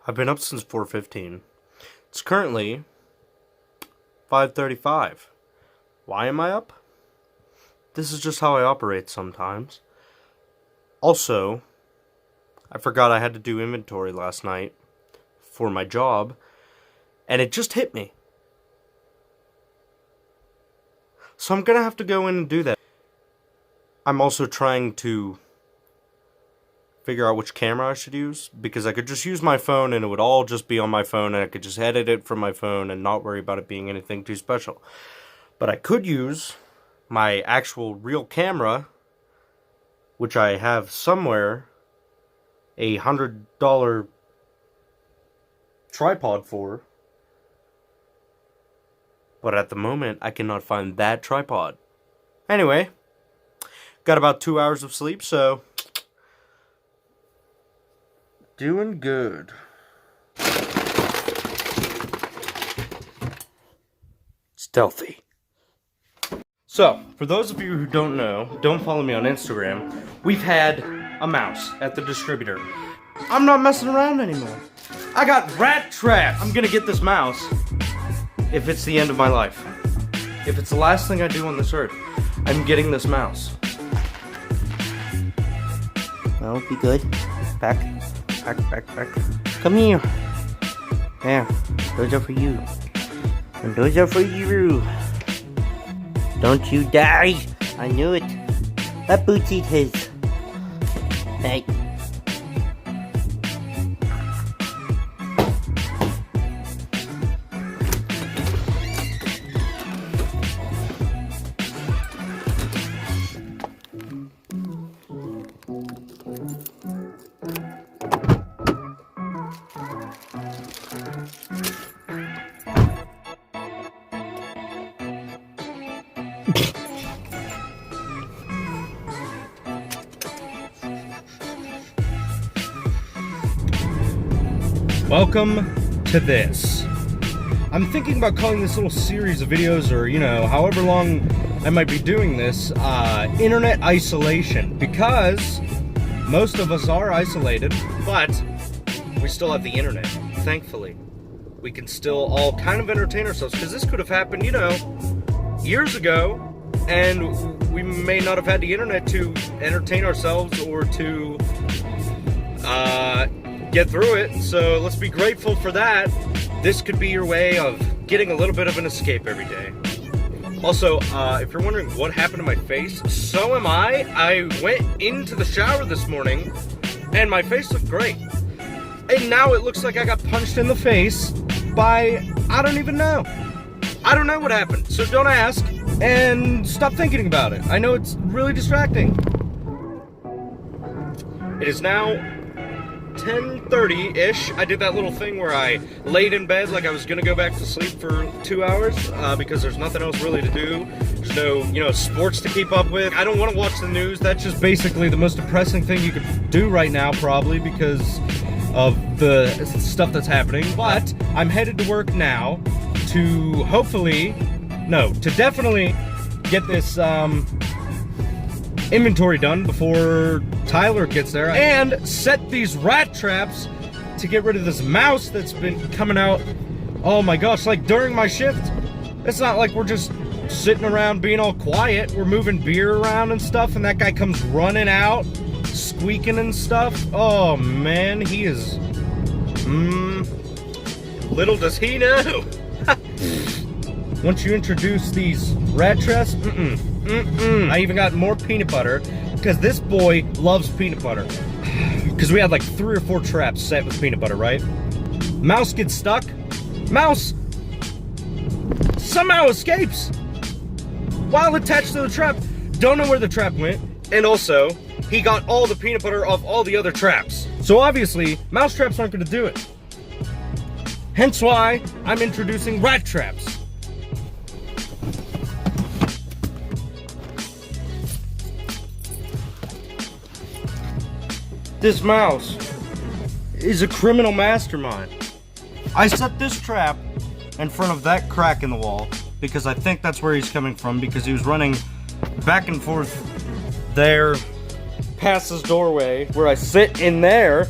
I've been up since 4:15. It's currently 5:35. Why am I up? This is just how I operate sometimes. Also, I forgot I had to do inventory last night for my job, and it just hit me. So I'm gonna have to go in and do that. I'm also trying to figure out which camera I should use, because I could just use my phone and it would all just be on my phone and I could just edit it from my phone and not worry about it being anything too special. But I could use my actual real camera, which I have somewhere a $100 tripod for. But at the moment, I cannot find that tripod. Anyway, got about 2 hours of sleep, so doing good. Stealthy. So, for those of you who don't know, don't follow me on Instagram, we've had a mouse at the distributor. I'm not messing around anymore. I got rat traps. I'm gonna get this mouse if it's the end of my life. If it's the last thing I do on this earth, I'm getting this mouse. Well, be good. Back. Come here. There. Those are for you. And those are for you. Don't you die. I knew it. That boots eat his. Hey. Welcome to this. I'm thinking about calling this little series of videos, or however long I might be doing this, internet isolation, because most of us are isolated, but we still have the internet, thankfully. We can still all kind of entertain ourselves, because this could have happened, years ago, and we may not have had the internet to entertain ourselves or to get through it. So let's be grateful for that. This could be your way of getting a little bit of an escape every day. Also, if you're wondering what happened to my face, so am I. I went into the shower this morning and my face looked great. And now it looks like I got punched in the face by, I don't even know. I don't know what happened, so don't ask and stop thinking about it. I know it's really distracting. It is now 10:30-ish. I did that little thing where I laid in bed like I was gonna go back to sleep for 2 hours because there's nothing else really to do. There's no, sports to keep up with. I don't want to watch the news. That's just basically the most depressing thing you could do right now, probably, because of the stuff that's happening. But I'm headed to work now to definitely get this inventory done before Tyler gets there, and set these rat traps to get rid of this mouse that's been coming out. Oh my gosh, like during my shift. It's not like we're just sitting around being all quiet. We're moving beer around and stuff, and that guy comes running out, squeaking and stuff. Oh man, he is, little does he know. Once you introduce these rat traps, I even got more peanut butter, because this boy loves peanut butter. Because we had like 3 or 4 traps set with peanut butter, right? Mouse gets stuck. Mouse somehow escapes while attached to the trap. Don't know where the trap went. And also, he got all the peanut butter off all the other traps. So obviously, mouse traps aren't going to do it. Hence why I'm introducing rat traps. This mouse is a criminal mastermind. I set this trap in front of that crack in the wall because I think that's where he's coming from, because he was running back and forth there past his doorway where I sit in there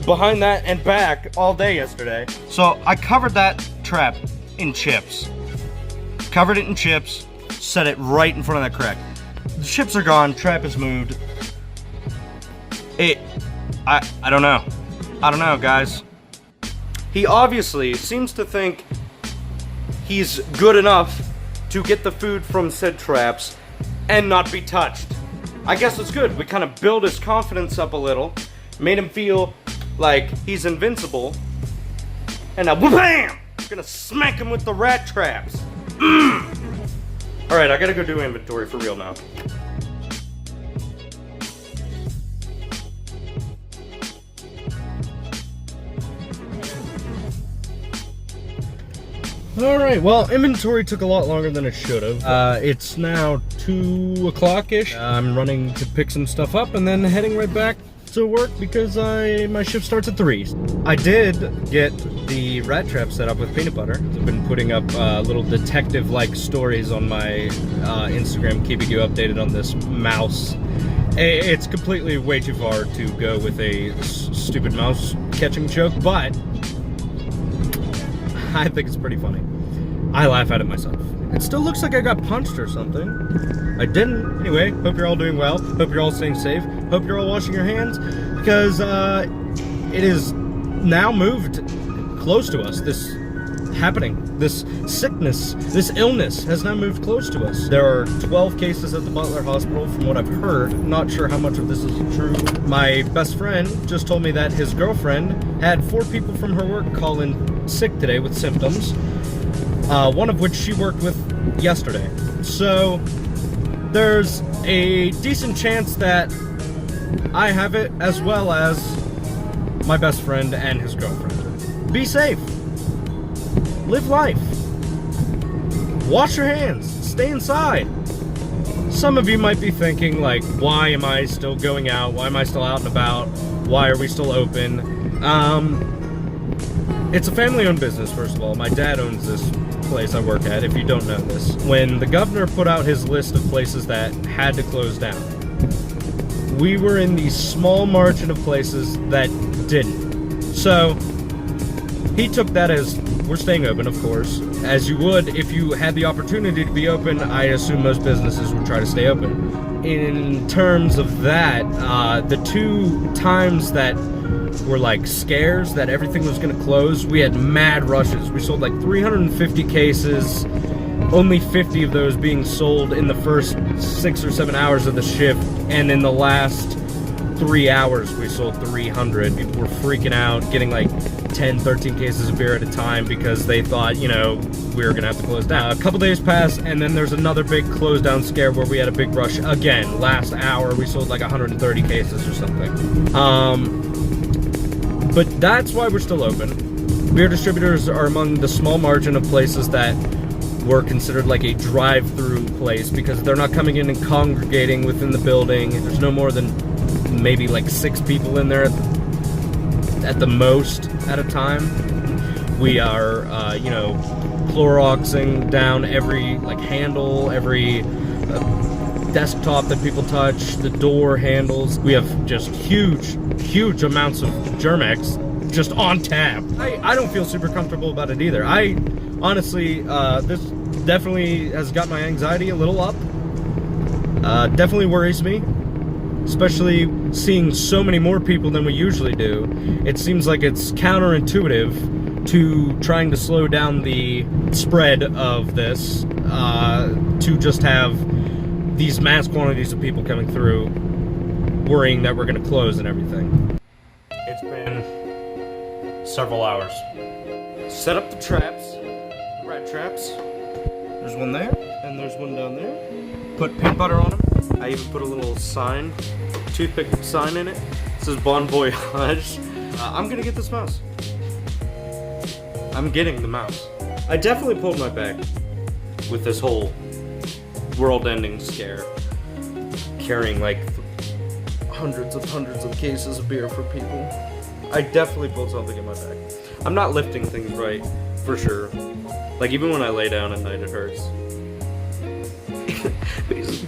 behind that and back all day yesterday. So I covered that trap in chips. Covered it in chips, set it right in front of that crack. The chips are gone, trap is moved. I don't know. I don't know, guys. He obviously seems to think he's good enough to get the food from said traps and not be touched. I guess it's good. We kind of build his confidence up a little, made him feel like he's invincible, and now, BAM! Gonna smack him with the rat traps. Alright, I gotta go do inventory for real now. Alright, well, inventory took a lot longer than it should have. It's now 2 o'clock-ish. I'm running to pick some stuff up and then heading right back to work because my shift starts at 3. I did get the rat trap set up with peanut butter. I've been putting up little detective-like stories on my Instagram, keeping you updated on this mouse. It's completely way too far to go with a stupid mouse catching joke, but I think it's pretty funny. I laugh at it myself. It still looks like I got punched or something. I didn't. Anyway, hope you're all doing well. Hope you're all staying safe. Hope you're all washing your hands because it is now moved close to us. This happening, this sickness, this illness has now moved close to us. There are 12 cases at the Butler Hospital from what I've heard. Not sure how much of this is true. My best friend just told me that his girlfriend had 4 people from her work call in sick today with symptoms, one of which she worked with yesterday. So there's a decent chance that I have it as well as my best friend and his girlfriend. Be safe. Live life. Wash your hands. Stay inside. Some of you might be thinking, like, why am I still going out? Why am I still out and about? Why are we still open? It's a family-owned business, first of all. My dad owns this place I work at, if you don't know this. When the governor put out his list of places that had to close down, we were in the small margin of places that didn't. So he took that as, we're staying open, of course. As you would if you had the opportunity to be open, I assume most businesses would try to stay open. In terms of that, the 2 times that were like scares that everything was gonna close, we had mad rushes. We sold like 350 cases, only 50 of those being sold in the first 6 or 7 hours of the shift, and in the last 3 hours we sold 300. People were freaking out, getting like 10, 13 cases of beer at a time because they thought, you know, we were gonna have to close down. A couple days passed, and then there's another big close down scare where we had a big rush again. Last hour we sold like 130 cases or something. But that's why we're still open. Beer distributors are among the small margin of places that were considered like a drive-through place because they're not coming in and congregating within the building. There's no more than maybe like 6 people in there at the most at a time. We are, you know, Cloroxing down every like handle, every desktop that people touch, the door handles. We have just huge amounts of Germ-X just on tap. I don't feel super comfortable about it either. I honestly, this definitely has got my anxiety a little up. Definitely worries me, especially seeing so many more people than we usually do. It seems like it's counterintuitive to trying to slow down the spread of this, to just have these mass quantities of people coming through, worrying that we're gonna close and everything. It's been several hours. Set up the traps, rat traps. There's one there, and there's one down there. Put peanut butter on them. I even put a little sign, toothpick sign in it. It says Bon Voyage. I'm gonna get this mouse. I'm getting the mouse. I definitely pulled my back with this whole world-ending scare, carrying like hundreds of cases of beer for people. I definitely pulled something in my back. I'm not lifting things right, for sure. Like even when I lay down at night, it hurts.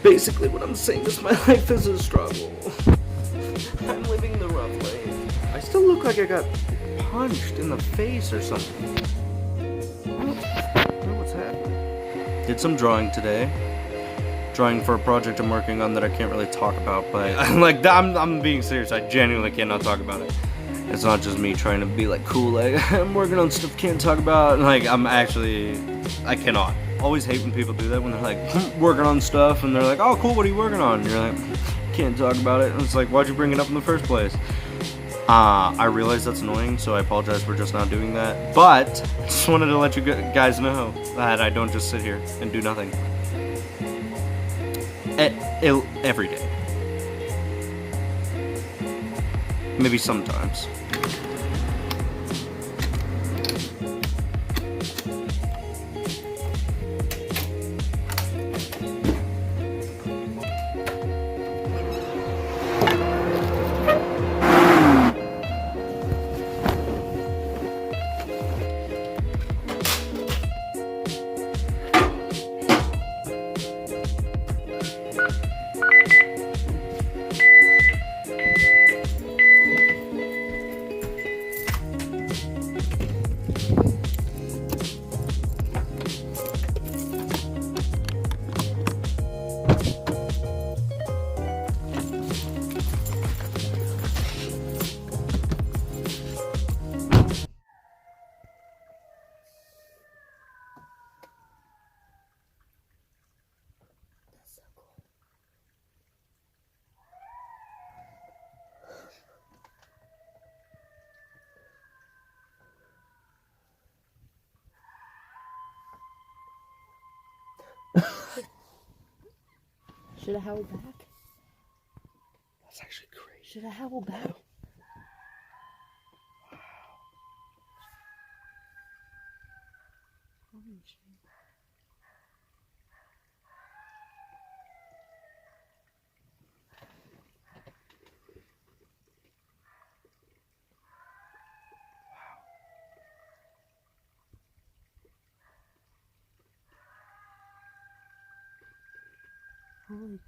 Basically what I'm saying is my life is a struggle. I'm living the rough way. I still look look like I got punched in the face or something. I don't know what's happening. Did some drawing today. Drawing for a project I'm working on that I can't really talk about, but like I'm being serious. I genuinely cannot talk about it. It's not just me trying to be like cool, like I'm working on stuff can't talk about. Like I cannot. Always hate when people do that when they're like working on stuff and they're like, oh cool, what are you working on? And you're like, can't talk about it. And it's like, why'd you bring it up in the first place? I realize that's annoying, so I apologize for just not doing that. But I just wanted to let you guys know that I don't just sit here and do nothing. Every day. Maybe sometimes. Should I howl back? That's actually crazy. Should I howl back? Holy.